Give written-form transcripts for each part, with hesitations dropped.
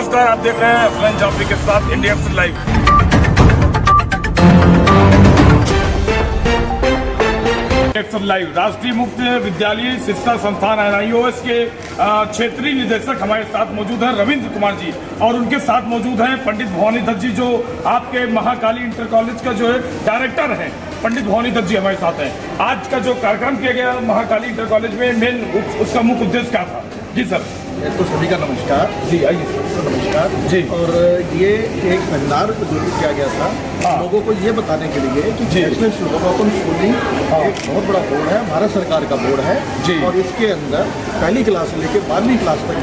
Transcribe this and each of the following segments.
नमस्कार, आप देख रहे हैं अफलान जाफरी के साथ इंडिया लाइव। राष्ट्रीय मुक्त विद्यालय शिक्षा संस्थान NIOS के क्षेत्रीय निदेशक हमारे साथ मौजूद हैं रविंद्र कुमार जी, और उनके साथ मौजूद हैं पंडित भवानी दत्त जी, जो आपके महाकाली इंटर कॉलेज का जो है डायरेक्टर हैं। पंडित भवानी दत्त जी हमारे साथ हैं। आज का जो कार्यक्रम किया गया महाकाली इंटर कॉलेज में, मेन उसका मुख्य उद्देश्य क्या था? जी सर। तो सभी का नमस्कार जी, आइए सर। नमस्कार जी। और ये एक सेमिनार जो किया गया था लोगों को ये बताने के लिए कि नेशनल शुल्कोपन स्कूलिंग एक बहुत बड़ा बोर्ड है, भारत सरकार का बोर्ड है जी। और इसके अंदर पहली क्लास से लेकर 12वीं क्लास तक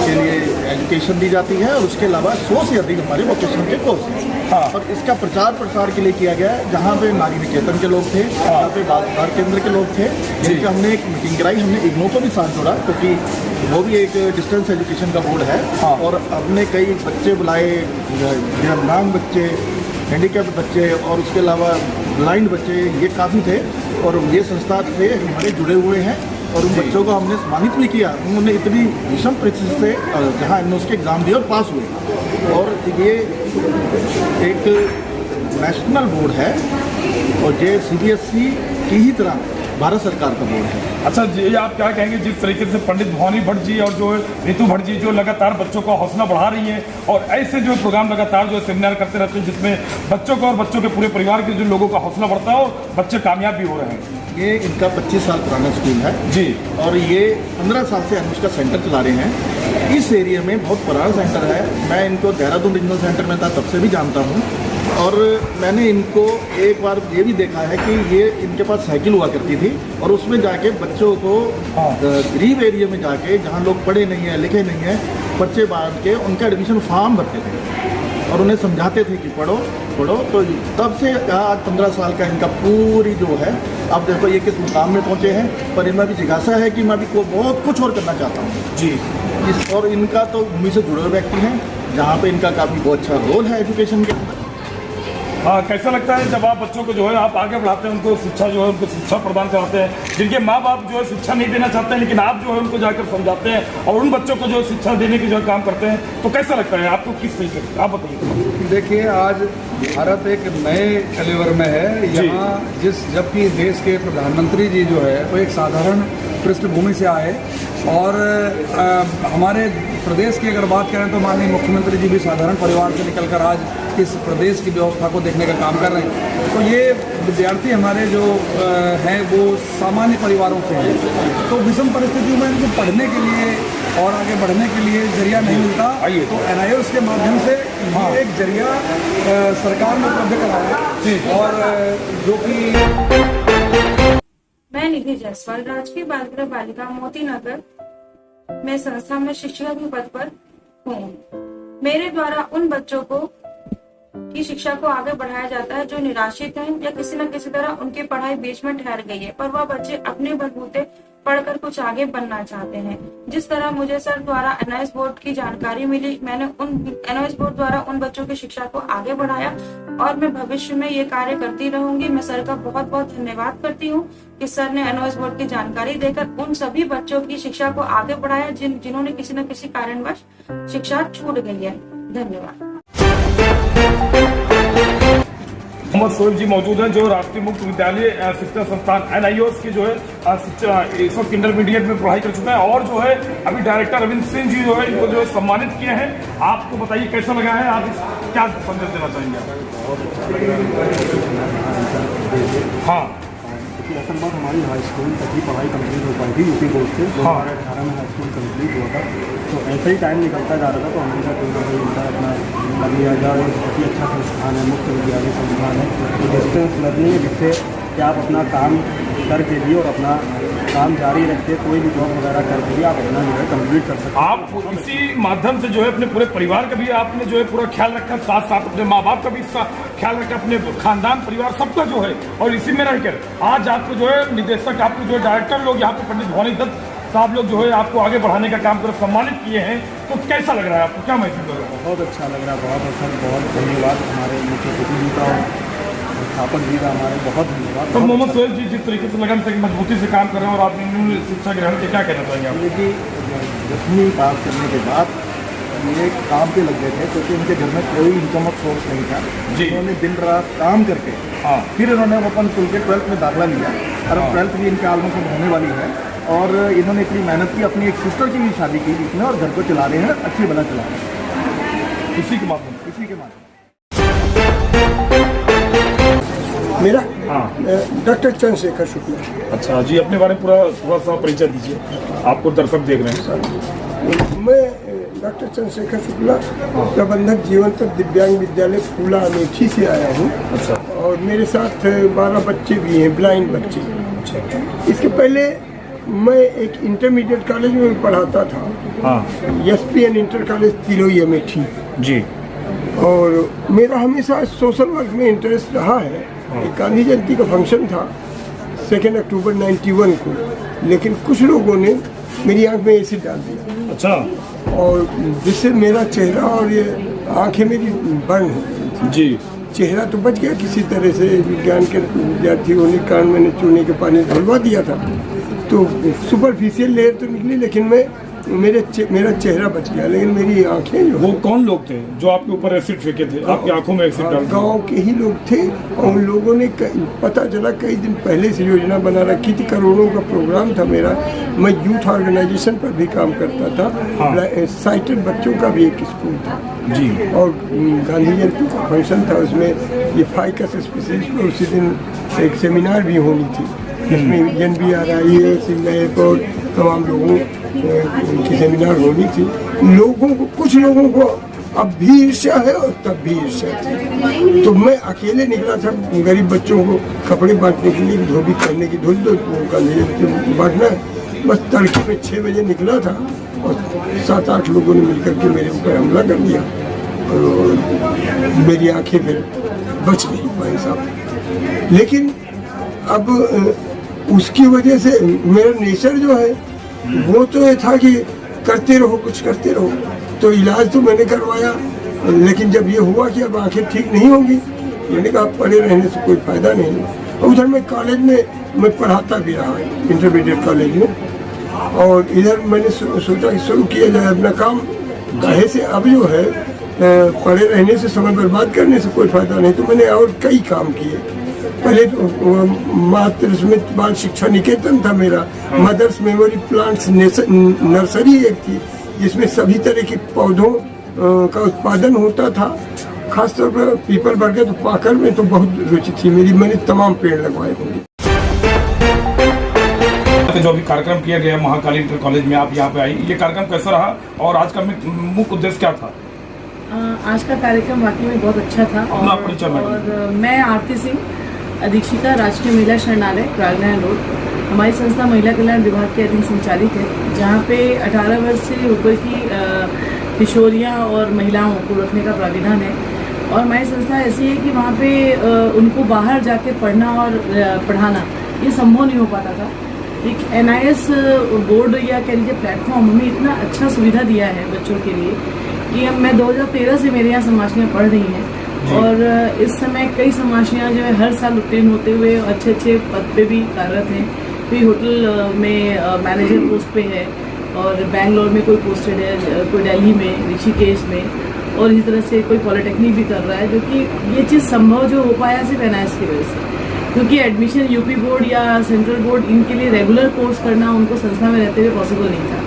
के लिए एजुकेशन दी जाती है और उसके अलावा 100 से अधिक हमारे वोकेशनल के कोर्स हैं। और इसका प्रचार प्रसार के लिए किया गया है। जहाँ पे नारी निकेतन के लोग थे, जहाँ पे बाल सुधार केंद्र के लोग थे, जिनका हमने एक मीटिंग कराई। हमने इग्नो को भी साथ जोड़ा क्योंकि वो भी एक डिस्टेंस एजुकेशन का बोर्ड है। और हमने कई बच्चे बुलाए, दिव्यांग बच्चे, हैंडीकैप बच्चे और उसके अलावा ब्लाइंड बच्चे, ये काफ़ी थे और ये संस्था से हमारे जुड़े हुए हैं। और उन बच्चों को हमने सम्मानित भी किया। उन्होंने इतनी विषम परिस्थिति से जहाँ हमने उसके एग्ज़ाम दिए और पास हुए। और ये एक नेशनल बोर्ड है और ये CBSE की ही तरह भारत सरकार का बोर्ड है। अच्छा जी, आप क्या कहेंगे जिस तरीके से पंडित भवानी भट्ट जी और जो ऋतु भट्ट जी जो लगातार बच्चों का हौसला बढ़ा रही हैं और ऐसे जो प्रोग्राम लगातार जो सेमिनार करते रहते हैं जिसमें बच्चों का और बच्चों के पूरे परिवार के जो लोगों का हौसला बढ़ता है और बच्चे कामयाब भी हो रहे हैं? ये इनका 25 साल पुराना स्कूल है जी। और ये 15 साल से हम उसका सेंटर चला रहे हैं। इस एरिया में बहुत पुराना सेंटर है। मैं इनको देहरादून रीजनल सेंटर में था तब से भी जानता हूँ और मैंने इनको एक बार ये भी देखा है कि ये इनके पास साइकिल हुआ करती थी और उसमें जाके बच्चों को गरीब एरिया में जाके, जहाँ लोग पढ़े नहीं हैं लिखे नहीं हैं, पर्चे बांध के उनका एडमिशन फॉर्म भरते थे और उन्हें समझाते थे कि पढ़ो पढ़ो। तो तब से आज 15 साल का इनका पूरी जो है, अब देखो ये किस मुकाम में पहुँचे हैं। पर इनमें भी जिज्ञासा है कि मैं भी बहुत कुछ और करना चाहता हूँ जी। और इनका तो भूमि से जुड़े हुए व्यक्ति हैं, जहाँ पे इनका काफ़ी बहुत अच्छा रोल है एजुकेशन के अंदर। हाँ, कैसा लगता है जब आप बच्चों को जो है आप आगे बढ़ाते हैं, उनको शिक्षा जो है उनको शिक्षा प्रदान कराते हैं, जिनके माँ बाप जो है शिक्षा नहीं देना चाहते हैं, लेकिन आप जो है उनको जाकर समझाते हैं और उन बच्चों को जो शिक्षा देने की जो है काम करते हैं, तो कैसा लगता है आपको? किस तरीके से आप बताइए। देखिए, आज भारत एक नए कलेवर में है। यहाँ जबकि देश के प्रधानमंत्री जी जो है वो एक साधारण पृष्ठभूमि से आए और हमारे प्रदेश की अगर बात करें तो माननीय मुख्यमंत्री जी भी साधारण परिवार से निकलकर आज इस प्रदेश की व्यवस्था को देखने का काम कर रहे हैं। तो ये विद्यार्थी हमारे जो हैं वो सामान्य परिवारों से हैं, तो विषम परिस्थितियों में इनको पढ़ने के लिए और आगे बढ़ने के लिए जरिया नहीं मिलता। तो NIOS के माध्यम से ये एक जरिया सरकार ने उपलब्ध कराया और जो कि मैं निधि जायसवाल राजकीय बाल गृह बालिका मोती नगर में संस्था में शिक्षक के पद पर हूँ। मेरे द्वारा उन बच्चों को की शिक्षा को आगे बढ़ाया जाता है जो निराश्रित हैं या किसी न किसी तरह उनकी पढ़ाई बीच में ठहर गई है, पर वह बच्चे अपने बलबूते पढ़कर कुछ आगे बनना चाहते हैं। जिस तरह मुझे सर द्वारा NIOS बोर्ड की जानकारी मिली, मैंने उन NIOS बोर्ड द्वारा उन बच्चों की शिक्षा को आगे बढ़ाया और मैं भविष्य में ये कार्य करती रहूंगी। मैं सर का बहुत बहुत धन्यवाद करती हूँ कि सर ने NIOS बोर्ड की जानकारी देकर उन सभी बच्चों की शिक्षा को आगे बढ़ाया जिन्होंने किसी न किसी कारणवश शिक्षा छूट गई है। धन्यवाद। मोहम्मद सोहेब जी मौजूद हैं जो राष्ट्रीय मुक्त विद्यालय शिक्षा संस्थान NIOS के जो है शिक्षा इस वक्त इंटरमीडिएट में पढ़ाई कर चुका है और जो है अभी डायरेक्टर रविंद्र सिंह जी जो है इनको जो है सम्मानित किए हैं। आपको बताइए कैसा लगा है, आप क्या संदेश देना चाहेंगे? हाँ, असल बात हमारी हाई स्कूल तक ही पढ़ाई कंप्लीट हो पाई थी यूपी बोर्ड से। 2018 में हाई स्कूल कंप्लीट हुआ था, तो ऐसे ही टाइम निकलता जा रहा था। तो हमने कहा कोई ना कोई इनका अपना कर लिया जाए। बहुत ही अच्छा संस्थान है, मुक्त विद्यालय संस्थान है, तो डिस्टेंस लर्निंग है जिससे कि आप अपना काम करके भी और अपना काम जारी रखते, कोई भी जॉब वगैरह करके भी आप अपना जो है कंप्लीट कर सकते हैं। आप इसी माध्यम से जो है अपने पूरे परिवार का भी आपने जो है पूरा ख्याल रखा, साथ साथ अपने माँ बाप का भी इसका ख्याल रखा, अपने खानदान परिवार सबका जो है, और इसी में रहकर आज आपको जो है निदेशक, आपको जो डायरेक्टर लोग यहाँ पे पंडित भवानी दत्त साहब लोग जो है आपको आगे बढ़ाने का काम कर सम्मानित किए हैं। तो कैसा लग रहा है आपको, क्या महसूस हो रहा है? बहुत अच्छा लग रहा है, बहुत अच्छा, बहुत धन्यवाद हमारे मुख्य सचिव जी का और स्थापक जी का, हमारे बहुत धन्यवाद। तो मोहम्मद सोहेब जी जिस तरीके से लगन से मजबूती से काम कर रहे हैं और आप शिक्षा ग्रहण के क्या कहना चाहेंगे आप? कि 10वीं पास करने के बाद ये काम पे लग गए थे क्योंकि उनके घर में कोई इनकम ऑफ सोर्स नहीं था। जी। उन्होंने दिन रात काम करके हाँ। फिर इन्होंने अपन खुल के 12th में दाखिला लिया और अब 12th भी इनके ऑलमोस्ट अब होने वाली है और इन्होंने इतनी मेहनत की, अपनी एक सिस्टर की भी शादी की इसमें और घर को चला रहे हैं, अच्छी भला चला रहे हैं इसी के माध्यम इसी के माध्यम। मेरा हाँ। डॉक्टर चंद्रशेखर शुक्ला। अच्छा जी, अपने बारे में पूरा थोड़ा सा परिचय दीजिए, आपको दर्शक देख रहे हैं। मैं डॉक्टर चंद्रशेखर शुक्ला, प्रबंधक जीवन तक दिव्यांग विद्यालय फूला अमेठी से आया हूँ। अच्छा। और मेरे साथ 12 बच्चे भी हैं, ब्लाइंड बच्चे। इसके पहले मैं एक इंटरमीडिएट कॉलेज में पढ़ाता था। हाँ SPN inter college Tiloi Amethi. जी। और मेरा हमेशा सोशल वर्क में इंटरेस्ट रहा है। एक गांधी जयंती का फंक्शन था 2 अक्टूबर 91 को, लेकिन कुछ लोगों ने मेरी आंख में एसिड डाल दिया। अच्छा। और जिससे मेरा चेहरा और ये आंखें मेरी बर्न हो गई। जी। चेहरा तो बच गया किसी तरह से, विज्ञान के विद्यार्थी होने के कारण मैंने चूने के पानी धुलवा दिया था, तो सुपरफिशियल लेयर तो निकली, लेकिन मेरा चेहरा बच गया, लेकिन मेरी आंखें जो वो कौन लोग थे जो आपके ऊपर एसिड फेंके थे, आपकी आंखों में एसिड डाल दिया? गांव के ही लोग थे। और उन लोगों ने पता चला कई दिन पहले से योजना बना रखी थी, करोड़ों का प्रोग्राम था मेरा। मैं यूथ ऑर्गेनाइजेशन पर भी काम करता था। हाँ। साइटेड बच्चों का भी एक स्कूल था जी। और गांधी जयंती का फंक्शन था, उसमें ये फाइकस स्पेशलिस्ट में उसी दिन एक सेमिनार भी होनी थी, जिसमें NBRI और तमाम लोगों की सेमिनार होनी थी। लोगों को, कुछ लोगों को अब भी ईर्ष्या है और तब भी ईर्ष्या थी। तो मैं अकेले निकला था गरीब बच्चों को कपड़े बांटने के लिए, धोबी करने की धुल दो बांटना है। बस तड़के में 6 बजे निकला था और 7-8 लोगों ने मिलकर के मेरे ऊपर हमला कर दिया और मेरी आंखें फिर बच नहीं पाई साहब। लेकिन अब उसकी वजह से मेरा नेचर जो है वो तो ये था कि करते रहो, कुछ करते रहो। तो इलाज तो मैंने करवाया, लेकिन जब ये हुआ कि अब आंखें ठीक नहीं होंगी, मैंने कहा पढ़े रहने से कोई फायदा नहीं। और उधर मैं कॉलेज में मैं पढ़ाता भी रहा इंटरमीडिएट कॉलेज में, और इधर मैंने सोचा कि शुरू किया जाए अपना काम। काहे से अब जो है पढ़े रहने से, समय बर्बाद करने से कोई फायदा नहीं। तो मैंने और कई काम किए। पहले तो मातृ स्मित बाल शिक्षा निकेतन था मेरा, मदर्स मेमोरी प्लांट्स नर्सरी एक थी, जिसमें सभी तरह के पौधों का उत्पादन होता था। खासतौर पर पीपल बरगद पाकर में तो बहुत रुचि थी मेरी, मैंने तमाम पेड़ लगवाए होंगे। जो अभी कार्यक्रम किया गया महाकाली इंटर कॉलेज में, आप यहाँ पे आई, ये कार्यक्रम कैसा रहा और आज का मुख्य उद्देश्य क्या था? आज का कार्यक्रम वाकई में बहुत अच्छा था। और मैं आरती सिंह, अधीक्षिका राष्ट्रीय महिला शरणालय प्रागनारायण रोड। हमारी संस्था महिला कल्याण विभाग के अधीन संचालित है, जहाँ पे 18 वर्ष से ऊपर की किशोरियाँ और महिलाओं को रखने का प्राविधान है। और हमारी संस्था ऐसी है कि वहाँ पे उनको बाहर जाके पढ़ना और पढ़ाना ये संभव नहीं हो पाता था। एक NIS बोर्ड या कह लीजिए प्लेटफॉर्म हमें इतना अच्छा सुविधा दिया है बच्चों के लिए कि मैं 2013 से मेरे यहाँ समाजनियाँ पढ़ रही हैं। और इस समय कई समाजनियाँ जो है हर साल उत्तीर्ण होते हुए अच्छे अच्छे पद पे भी कार्यरत हैं। कोई होटल में मैनेजर पोस्ट पे है, और बेंगलोर में कोई पोस्टेड है, कोई दिल्ली में, ऋषिकेश में, और इसी तरह से कोई पॉलिटेक्निक भी कर रहा है। जो कि ये चीज़ संभव जो हो पाया सिर्फ NIS की वजह से, क्योंकि एडमिशन यूपी बोर्ड या सेंट्रल बोर्ड इनके लिए रेगुलर कोर्स करना उनको संस्था में रहते हुए पॉसिबल नहीं था।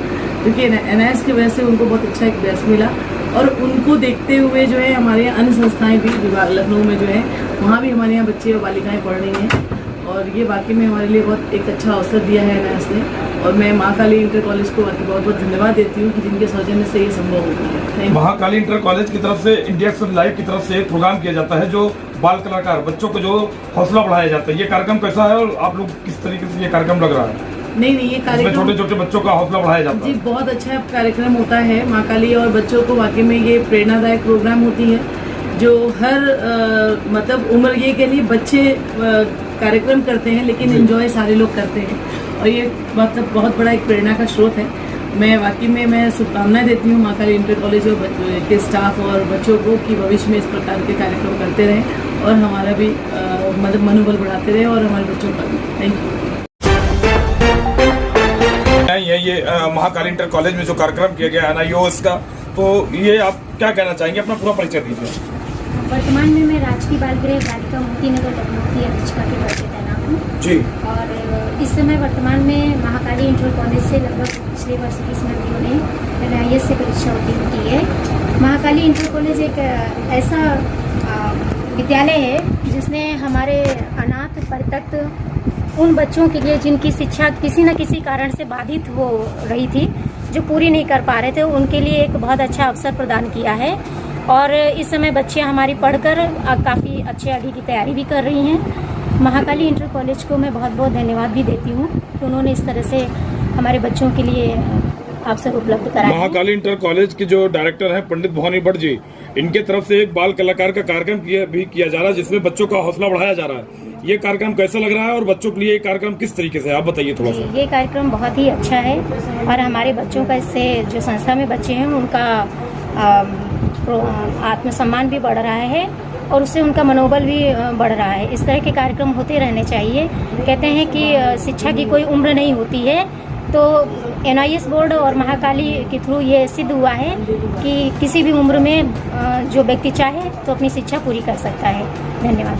क्योंकि NIS की वजह से उनको बहुत अच्छा एक बेस मिला, और उनको देखते हुए जो है हमारे यहाँ अन्य संस्थाएं भी लखनऊ में जो है वहाँ भी हमारे यहाँ बच्चे और बालिकाएं पढ़ रही हैं। और ये वाकई में हमारे लिए बहुत एक अच्छा अवसर दिया है NIS ने, और मैं महाकाली इंटर कॉलेज को बहुत बहुत धन्यवाद देती हूँ कि जिनके सौजन्य से ये संभव हो गया है। महाकाली इंटर कॉलेज की तरफ से इंडिया लाइव की तरफ से एक प्रोग्राम किया जाता है, जो बाल कलाकार बच्चों को जो हौसला बढ़ाया जाता है। ये कार्यक्रम कैसा है और आप लोग किस तरीके से ये कार्यक्रम लग रहा है? नहीं, ये कार्यक्रम छोटे छोटे बच्चों का हौसला बढ़ाया जाता है जी, बहुत अच्छा कार्यक्रम होता है महाकाली, और बच्चों को वाकई में ये प्रेरणादायक प्रोग्राम होती है, जो हर मतलब उम्र ये के लिए बच्चे कार्यक्रम करते हैं, लेकिन एंजॉय सारे लोग करते हैं, और ये मतलब बहुत बड़ा एक प्रेरणा का स्रोत है। मैं वाकई में मैं शुभकामनाएं देती हूँ महाकाली इंटर कॉलेज और के स्टाफ और बच्चों को कि भविष्य में इस प्रकार के कार्यक्रम करते रहें और हमारा भी मतलब मनोबल बढ़ाते रहें, और हमारे बच्चों का भी। Thank you. ये महाकाली इंटर कॉलेज में जो कार्यक्रम किया गया NIOS का, तो ये आप क्या कहना चाहेंगे, अपना पूरा परिचय दीजिए। वर्तमान में मैं राजकीय बाल गृह बालिका मोती नगर लखनऊ की अधीक्षिका के पद पे तैनात हूँ जी। और इस समय वर्तमान में महाकाली इंटर कॉलेज से लगभग पिछले वर्ष की स्मृतियों ने NIS से परीक्षा उत्तीर्ण की है। महाकाली इंटर कॉलेज एक ऐसा विद्यालय है जिसने हमारे अनाथ परित्यक्त उन बच्चों के लिए जिनकी शिक्षा किसी न किसी कारण से बाधित हो रही थी, जो पूरी नहीं कर पा रहे थे, उनके लिए एक बहुत अच्छा अवसर प्रदान किया है। और इस समय बच्चे हमारी पढ़कर काफ़ी अच्छे आगे की तैयारी भी कर रही हैं। महाकाली इंटर कॉलेज को मैं बहुत बहुत धन्यवाद भी देती हूँ कि उन्होंने इस तरह से हमारे बच्चों के लिए अवसर उपलब्ध कराया। महाकाली इंटर कॉलेज के जो डायरेक्टर हैं पंडित भवानी भट्ट जी, इनके तरफ से एक बाल कलाकार का कार्यक्रम भी किया जा रहा है जिसमें बच्चों का हौसला बढ़ाया जा रहा है। ये कार्यक्रम कैसा लग रहा है और बच्चों के लिए ये कार्यक्रम किस तरीके से, आप बताइए थोड़ा सा। ये कार्यक्रम बहुत ही अच्छा है और हमारे बच्चों का इससे जो संस्था में बच्चे हैं उनका आत्मसम्मान भी बढ़ रहा है और उससे उनका मनोबल भी बढ़ रहा है। इस तरह के कार्यक्रम होते रहने चाहिए। कहते हैं कि शिक्षा की कोई उम्र नहीं होती है, तो NIS बोर्ड और महाकाली के थ्रू ये सिद्ध हुआ है कि किसी भी उम्र में जो व्यक्ति चाहे तो अपनी शिक्षा पूरी कर सकता है। धन्यवाद।